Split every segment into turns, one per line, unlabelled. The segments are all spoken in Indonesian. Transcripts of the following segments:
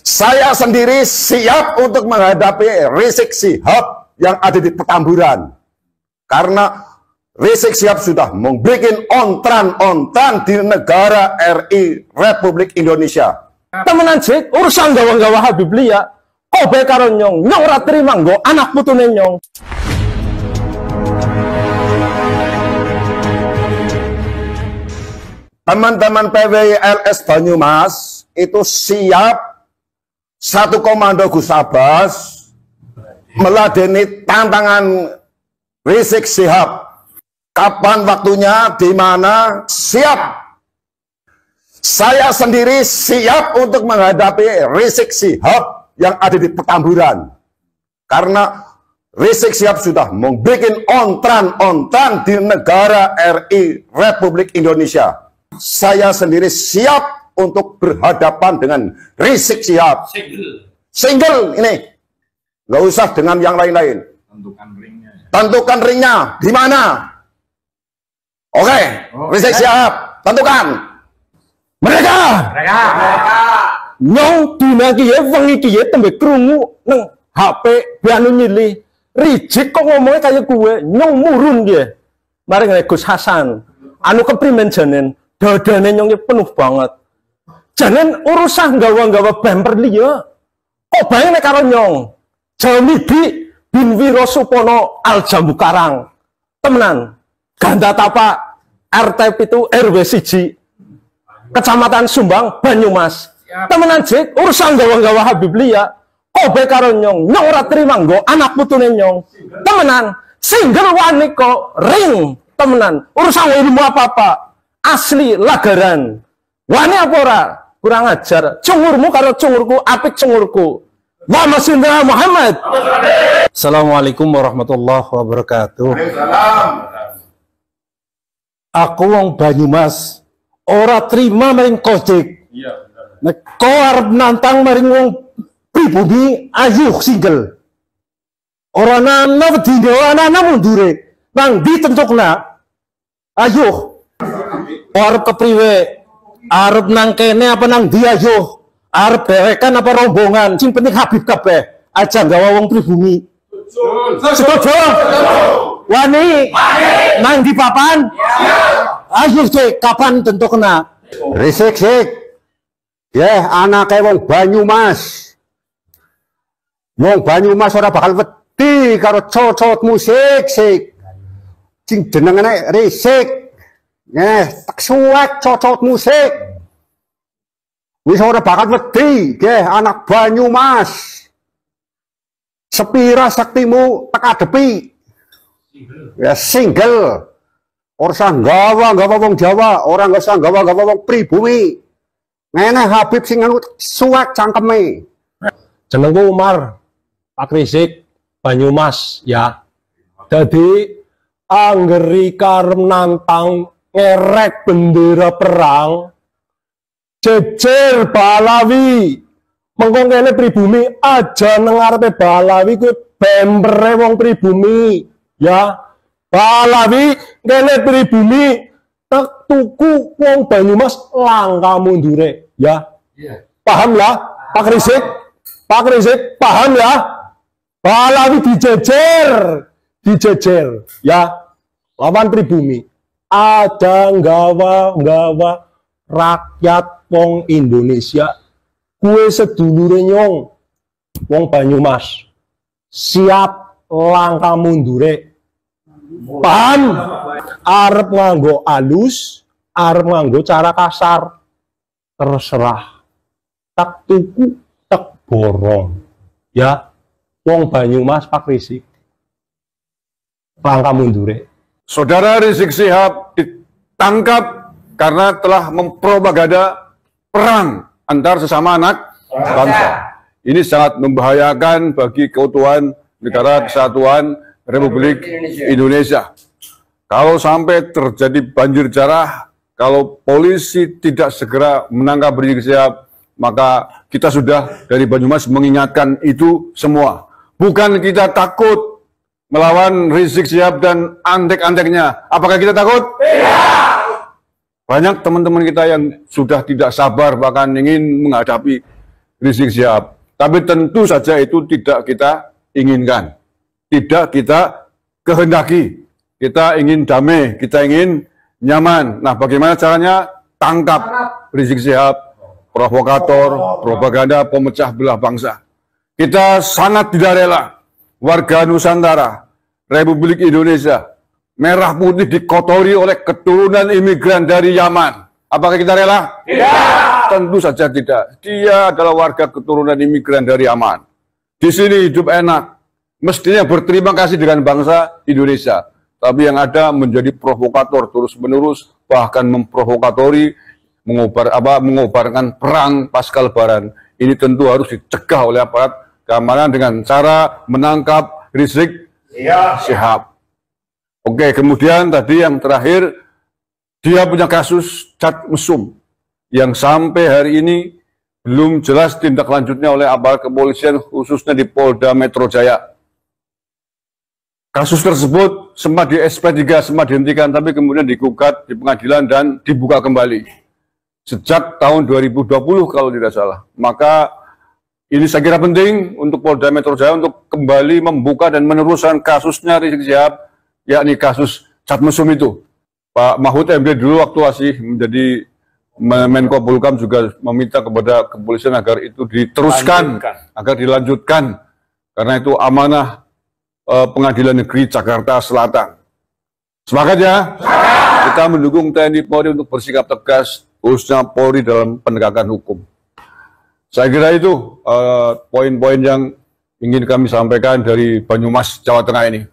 Saya sendiri siap untuk menghadapi Rizik Syihab yang ada di Petamburan. Karena Rizik Syihab sudah membuat ontran-ontran di negara RI Republik Indonesia.
Temenan sik, urusan gawa-gawa Habib Lia, kobe karo nyong ora terima nggo anak putune nyong.
Teman-teman PWI LS Banyumas itu siap satu komando Gus Abbas meladeni tantangan Rizik Syihab. Kapan waktunya, di mana, siap. Saya sendiri siap untuk menghadapi Rizik Syihab yang ada di Petamburan. Karena Rizik Syihab sudah membuat ontran-ontran di negara RI Republik Indonesia. Saya sendiri siap untuk berhadapan dengan Rizik Syihab. Single ini. Nggak usah dengan yang lain-lain.
Tentukan ringnya.
Tentukan ringnya. Di mana? Oke. Rizik Syihab. Tentukan. Mereka.
Nyong dina kiye wengi kiye tembe krungu nang HP bianu nyilih. Rizik kok ngomongnya kayak gue, nyong murun dia. Mari ngene Gus Hasan. Anu keprimen janen, dadane nyong penuh banget. Janen urusan gawa-gawa bumper liya. Kok bae nek karo nyong. Jamidi bin Wiro Supono Al Jambu Karang. Temenan. Ganda Tapa RT itu RW 1 Kecamatan Sumbang Banyumas. Temenan jik urusan gawa-gawa Habib Lia. Kobe karo nyong ora terima nggo anak putune nyong. Temenan, single wani kok ring. Temenan, urusan ilmu apa-apa. Asli lagaran. Wani apa ora? Kurang ajar. Cungurmu karo cungurku, apik cungurku. Muhammad. Assalamualaikum warahmatullahi wabarakatuh. Aku wong Banyumas ora terima maring Kojek. Nek kau arep nantang maring wong pribumi ayo single. Ora ana wedi ana mundure. Nang ditentukna. Ayo. Arep kepriwe? Arep nang kene apa nang ndi ayo? Arep dewekan apa rombongan? Sing penting Habib kabeh. Aja gawa wong pribumi. Setuju? Wani. Nang di papan? Ayo cek kapan tentukna?
Rizik sik. Ya, anake wong Banyumas. Wong Banyumas ora bakal wedi karo cocot musik sik. Sing jenengane Rizik. Tak suwek cocot musik. Wis ora bakal wedi, nggih anak Banyumas. Sepira saktimu tak adepi. Ya single. Ora usah gawa wong Jawa, ora usah gawa wong pribumi. Ngene Habib sing anu suwek cangkeme.
Jenengku Umar, Pak Rizik, Banyumas ya. Jadi anggeri karep nantang ngerek bendera perang, jejer Balawi. Mengko kene pribumi aja nang ngarepe Balawi kuwi bempere wong pribumi ya. Balawi kene pribumi tak tuku wong Banyumas langka mundure ya. Paham ya Pak Rizik? Pak Rizik paham ya? Balawi dijejer ya. Lawan pribumi. Ada nggawa rakyat wong Indonesia. Kue sedulure nyong wong Banyumas. Siap langka mundure. Paham? Arep nganggo alus, arep nganggo cara kasar. Terserah. Tak tuku, tak borong. Ya, wong Banyumas Pak Rizik. Langka mundure.
Saudara Rizik Syihab ditangkap karena telah mempropaganda perang antar sesama anak bangsa. Ini sangat membahayakan bagi keutuhan negara kesatuan Republik Indonesia. Kalau sampai terjadi banjir jarah, kalau polisi tidak segera menangkap Rizik Syihab, maka kita sudah dari Banyumas mengingatkan itu semua. Bukan kita takut melawan Rizik Syihab dan antek-anteknya. Apakah kita takut? Tidak. Banyak teman-teman kita yang sudah tidak sabar bahkan ingin menghadapi Rizik Syihab. Tapi tentu saja itu tidak kita inginkan. Tidak kita kehendaki. Kita ingin damai, kita ingin nyaman. Nah, bagaimana caranya? Tangkap Rizik Syihab, provokator, propaganda, pemecah belah bangsa. Kita sangat tidak rela warga Nusantara, Republik Indonesia, merah putih dikotori oleh keturunan imigran dari Yaman. Apakah kita rela? Tidak. Tentu saja tidak. Dia adalah warga keturunan imigran dari Yaman. Di sini hidup enak. Mestinya berterima kasih dengan bangsa Indonesia. Tapi yang ada menjadi provokator terus-menerus, bahkan memprovokatori, mengobarkan perang pasca Lebaran. Ini tentu harus dicegah oleh aparat keamanan dengan cara menangkap Rizik Syihab. Oke, kemudian tadi yang terakhir, dia punya kasus cat mesum yang sampai hari ini belum jelas tindak lanjutnya oleh aparat kepolisian, khususnya di Polda Metro Jaya. Kasus tersebut sempat di SP3, sempat dihentikan, tapi kemudian digugat di pengadilan dan dibuka kembali. Sejak tahun 2020 kalau tidak salah. Maka ini saya kira penting untuk Polda Metro Jaya untuk kembali membuka dan meneruskan kasusnya Rizik Syihab, yakni kasus cat mesum itu. Pak Mahfud MD dulu waktu masih menjadi Menko Polhukam juga meminta kepada kepolisian agar itu diteruskan, agar dilanjutkan. Karena itu amanah Pengadilan Negeri Jakarta Selatan. Semangat ya. Kita mendukung TNI Polri untuk bersikap tegas, khususnya Polri dalam penegakan hukum. Saya kira itu poin-poin yang ingin kami sampaikan dari Banyumas, Jawa Tengah ini.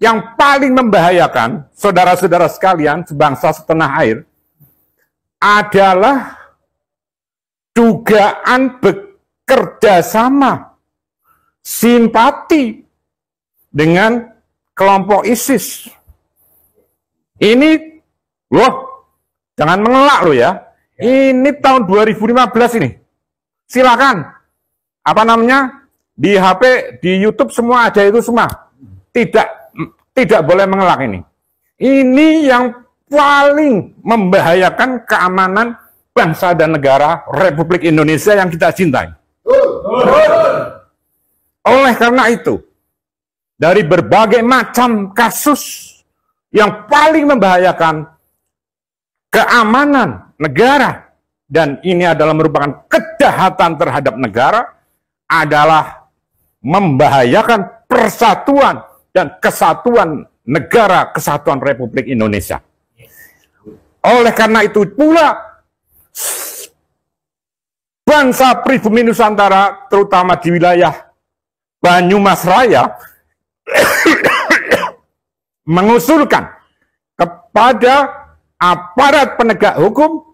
Yang paling membahayakan, saudara-saudara sekalian, sebangsa setanah air, adalah dugaan bekerja sama, simpati dengan kelompok ISIS. Ini, loh, jangan mengelak loh ya. Ini tahun 2015 ini. Silakan, apa namanya, di HP, di YouTube semua ada itu semua. Tidak boleh mengelak ini. Ini yang paling membahayakan keamanan bangsa dan negara Republik Indonesia yang kita cintai. Oleh karena itu, dari berbagai macam kasus yang paling membahayakan keamanan negara, dan ini adalah merupakan kejahatan terhadap negara, adalah membahayakan persatuan dan kesatuan negara kesatuan Republik Indonesia. Oleh karena itu pula, bangsa pribumi Nusantara, terutama di wilayah Banyumas Raya, mengusulkan kepada aparat penegak hukum,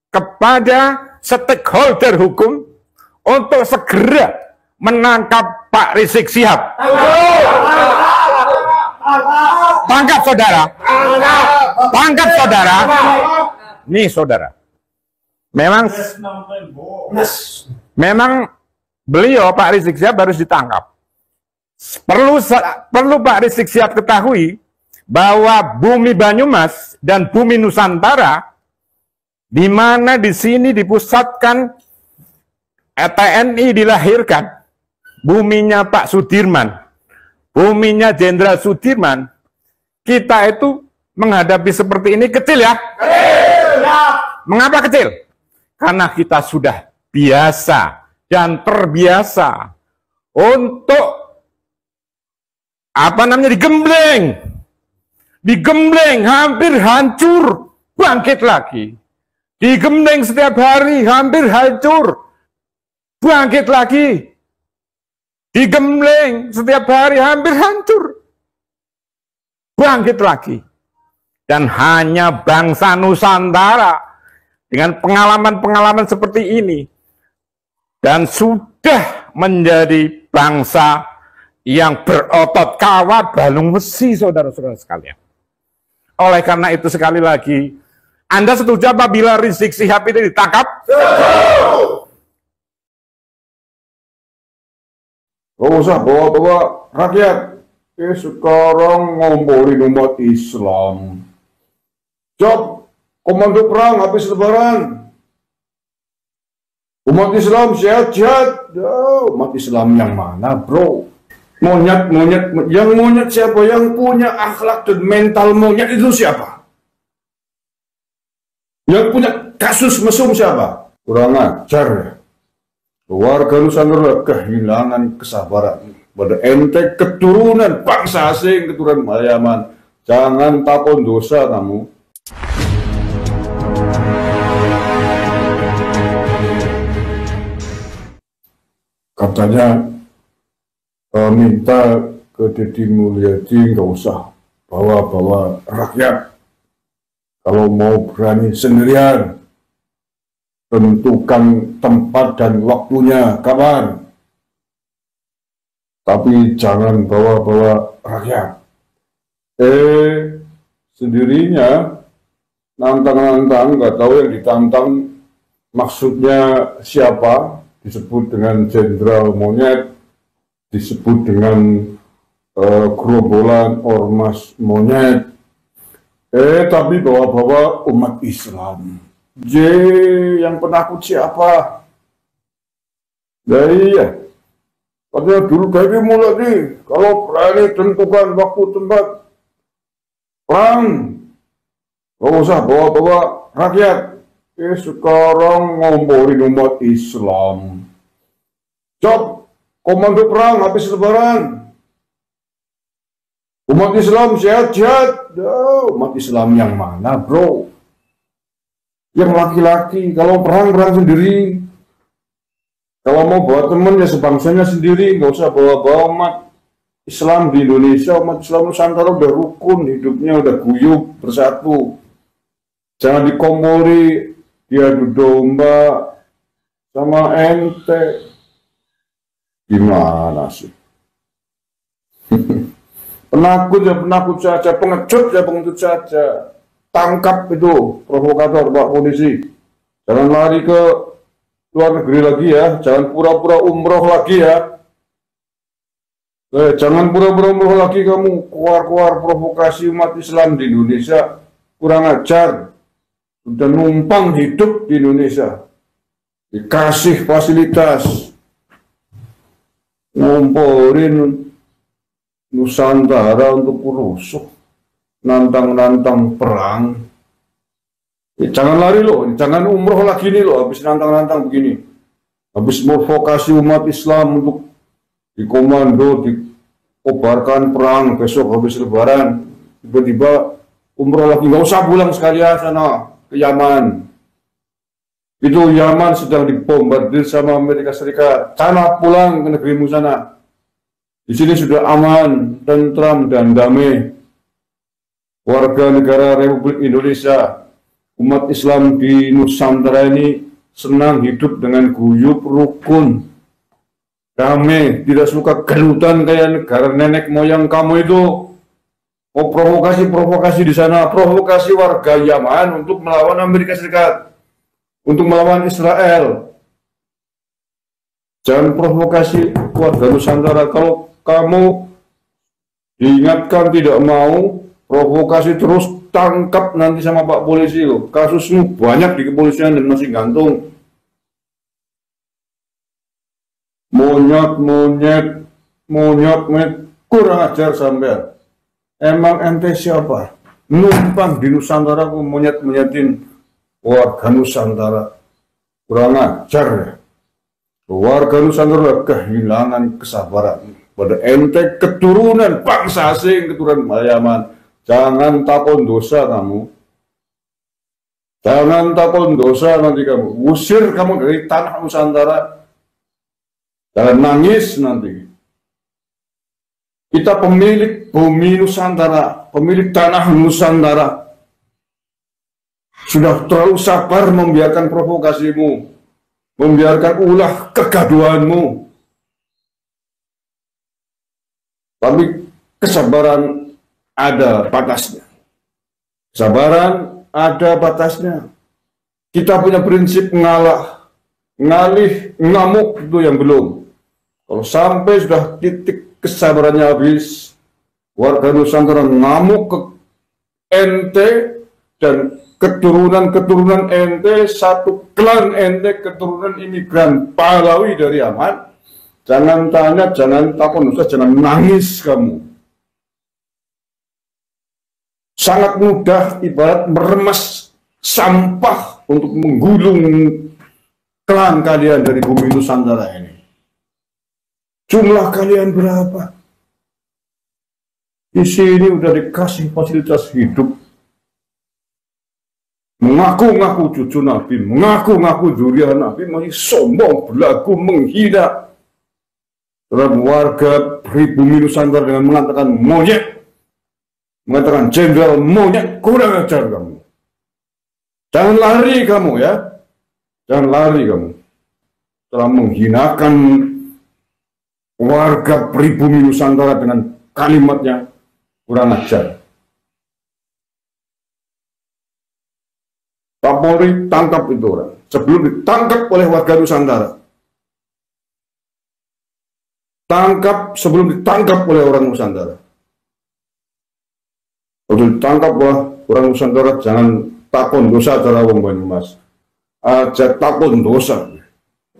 kepada stakeholder hukum, untuk segera menangkap Pak Rizik Syihab. Tangkap saudara. Tangkap saudara. Nih saudara. Memang beliau Pak Rizik Syihab harus ditangkap. Perlu Pak Rizik Syihab ketahui bahwa bumi Banyumas dan bumi Nusantara, di mana di sini dipusatkan TNI dilahirkan, buminya Pak Sudirman, buminya Jenderal Sudirman, kita itu menghadapi seperti ini kecil ya. Mengapa kecil? Karena kita sudah biasa dan terbiasa untuk digembleng hampir hancur, bangkit lagi. Digembleng setiap hari hampir hancur, bangkit lagi. Digembleng setiap hari hampir hancur, bangkit lagi. Dan hanya bangsa Nusantara dengan pengalaman-pengalaman seperti ini, dan sudah menjadi bangsa yang berotot kawat balung besi, saudara-saudara sekalian. Oleh karena itu sekali lagi, Anda setuju apabila Rizik Syihab itu ditangkap?
Gak usah bawa-bawa rakyat sekarang ngomporin umat Islam. Job, komando perang habis lebaran. Umat Islam sehat-sehat. Umat Islam yang mana, bro? Monyet, yang monyet siapa? Yang punya akhlak dan mental monyet itu siapa? Yang punya kasus mesum siapa? Kurang ajar ya. Warga Nusantara kehilangan kesabaran. Pada ente keturunan bangsa asing, keturunan Mayaman. Jangan takon dosa kamu. Katanya minta ke Deddy Mulyadi nggak usah bawa-bawa rakyat. Kalau mau berani sendirian, tentukan tempat dan waktunya kapan. Tapi jangan bawa-bawa rakyat. Sendirinya nantang-nantang, nggak tahu yang ditantang maksudnya siapa. Disebut dengan jenderal monyet, disebut dengan gerombolan ormas monyet. Tapi bawa-bawa umat Islam. Yang penakut siapa? Iya. Katanya dulu kayak mulai nih, kalau berani tentukan waktu tempat perang, gak usah bawa-bawa rakyat. Sekarang ngomporin umat Islam. Job, komando perang habis lebaran. Umat Islam sehat-sehat. Umat Islam yang mana, bro? Yang laki-laki. Kalau perang sendiri. Kalau mau bawa temen ya sebangsanya sendiri. Nggak usah bawa-bawa umat Islam di Indonesia. Umat Islam Nusantara udah rukun. Hidupnya udah guyup, bersatu. Jangan dikompori, diadu domba sama ente. Gimana sih? Penakut saja, pengecut saja. Tangkap itu provokator, Pak Polisi. Jangan lari ke luar negeri lagi ya. Jangan pura-pura umroh lagi ya. Jangan pura-pura umroh lagi kamu. Keluar-keluar provokasi umat Islam di Indonesia. Kurang ajar. Sudah numpang hidup di Indonesia. Dikasih fasilitas. Ngomporin Nusantara untuk rusuh. Nantang-nantang perang. Jangan lari loh, jangan umroh lagi nih loh, habis nantang-nantang begini. Habis mau vokasi umat Islam untuk dikomando, dikobarkan perang besok habis lebaran. Tiba-tiba umroh lagi, nggak usah pulang sekalian sana ke Yaman. Itu Yaman sedang dibombardir sama Amerika Serikat. Sana pulang ke negerimu sana. Di sini sudah aman, tentram dan damai. Warga negara Republik Indonesia, umat Islam di Nusantara ini senang hidup dengan guyup, rukun, damai, tidak suka gelutan kayak negara nenek moyang kamu itu. Mau provokasi di sana, provokasi warga Yaman untuk melawan Amerika Serikat, untuk melawan Israel. Jangan provokasi warga Nusantara. Kalau kamu diingatkan tidak mau, provokasi terus, tangkap nanti sama Pak Polisi loh. Kasusmu banyak di kepolisian dan masih gantung. Monyet, kurang ajar sampean. Emang ente siapa? Numpang di Nusantara ku monyet-monyetin warga Nusantara. Kurang ajar ya. Warga Nusantara kehilangan kesabaran. Pada ente keturunan bangsa asing, keturunan Mayaman. Jangan takon dosa kamu. Jangan takon dosa nanti kamu. Usir kamu dari tanah Nusantara. Jangan nangis nanti. Kita pemilik bumi Nusantara, pemilik tanah Nusantara. Sudah terlalu sabar membiarkan provokasimu, membiarkan ulah kegaduhanmu. Tapi kesabaran ada batasnya. Kesabaran ada batasnya. Kita punya prinsip ngalah, ngalih, ngamuk itu yang belum. Kalau sampai sudah titik kesabarannya habis, warga Nusantara ngamuk ke ente dan keturunan-keturunan ente, satu klan ente, keturunan imigran Pahlawi dari Yaman. Jangan tanya, jangan takut, jangan nangis kamu. Sangat mudah, ibarat meremas sampah untuk menggulung klan kalian dari bumi Nusantara ini. Jumlah kalian berapa? Di sini udah dikasih fasilitas hidup. Mengaku-ngaku cucu Nabi, mengaku-ngaku zuriat Nabi, masih sombong, berlaku, menghina terhadap warga pribumi Nusantara dengan mengatakan monyet, mengatakan jenderal monyet. Kurang ajar kamu. Jangan lari kamu ya. Jangan lari kamu. Telah menghinakan warga pribumi Nusantara dengan kalimatnya kurang ajar. Kapolri tangkap itu orang sebelum ditangkap oleh warga Nusantara. Tangkap sebelum ditangkap oleh orang Nusantara. Kalau ditangkap oleh orang Nusantara, jangan takon dosa cara wong Banyumas. Aja takon dosa.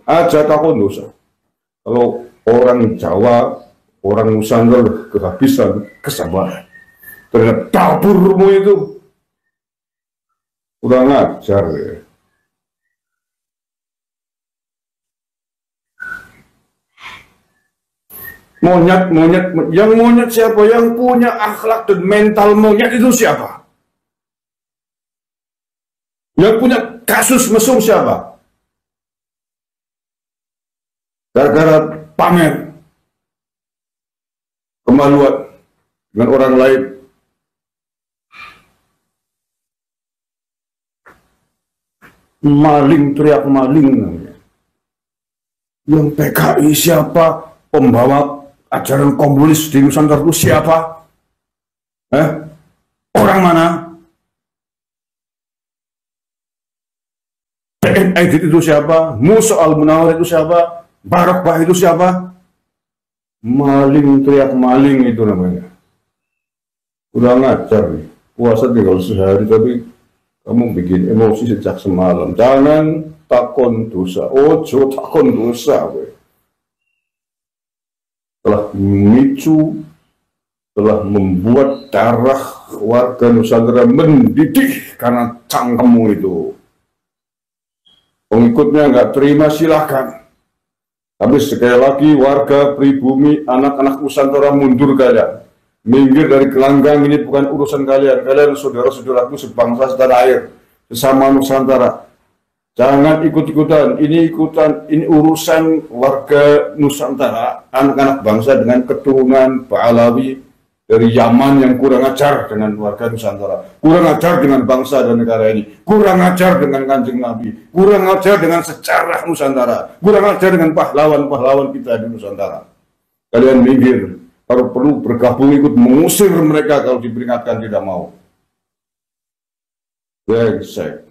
Aja takon dosa. Kalau orang Jawa, orang Nusantara kehabisan kesabaran terhadap dapurmu itu, kurang ajar ya. Yang monyet siapa? Yang punya akhlak dan mental monyet itu siapa? Yang punya kasus mesum siapa? Gara-gara pamer kemaluan dengan orang lain. Maling, teriak maling namanya. Yang PKI siapa? Pembawa ajaran komunis di Nusantara itu siapa? Orang mana? Edit itu siapa? Musa Al-Munawar itu siapa? Barokah itu siapa? Maling, teriak maling itu namanya. Kurang ajar nih. Puasa tinggal sehari tapi kamu bikin emosi sejak semalam. Jangan takon dosa. Ojo takon dosa. Telah memicu, telah membuat darah warga Nusantara mendidih karena cangkemmu itu. Pengikutnya nggak terima silahkan. Tapi sekali lagi warga pribumi, anak-anak Nusantara mundur kalian. Minggir dari gelanggang, ini bukan urusan kalian. Kalian saudara-saudaraku sebangsa setanah air, sesama Nusantara. Jangan ikut-ikutan. Ini urusan warga Nusantara, anak-anak bangsa dengan keturunan Pahlawi dari Yaman yang kurang ajar dengan warga Nusantara, kurang ajar dengan bangsa dan negara ini, kurang ajar dengan Kanjeng Nabi, kurang ajar dengan sejarah Nusantara, kurang ajar dengan pahlawan-pahlawan kita di Nusantara. Kalian minggir, kalau perlu bergabung ikut mengusir mereka kalau diperingatkan tidak mau. Brengsek.